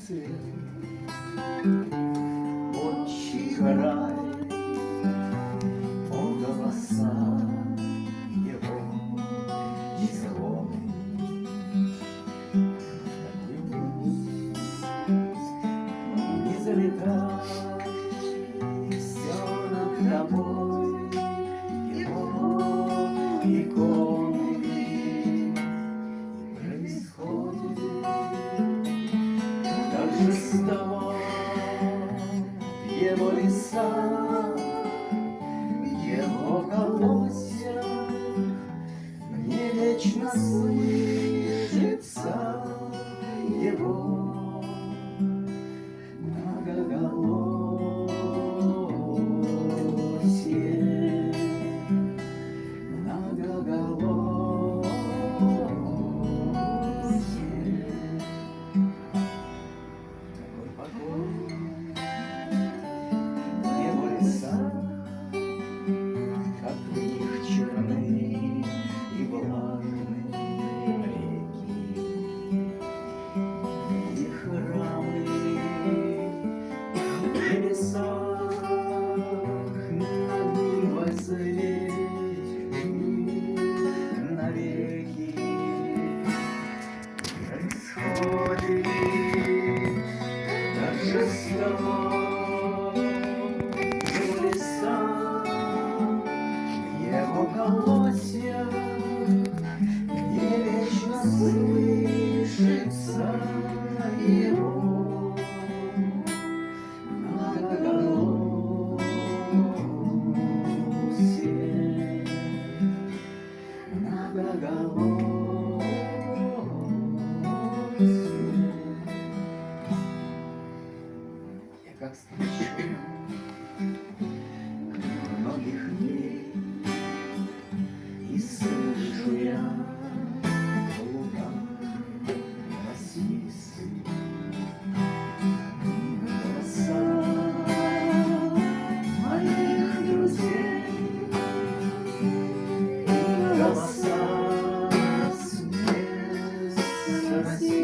цвет, отчий край, о голоса его и звоны. Не залетай, все над тобой, его иконы, и происходит торжество в его лесах, в его колосья. Мне вечно слышится его многоголосие, многоголосие. Такой покой в его лесах, как в них черны и влажные реки, и храмы в небесах над ним возведены навеки. Происходит торжество в его лесах, в его колосьях. Мне вечно слышится его многоголосие, многоголосие. Я как встречу многих дней, и слышу я в лугах росистых голоса моих друзей, и голоса с мест России.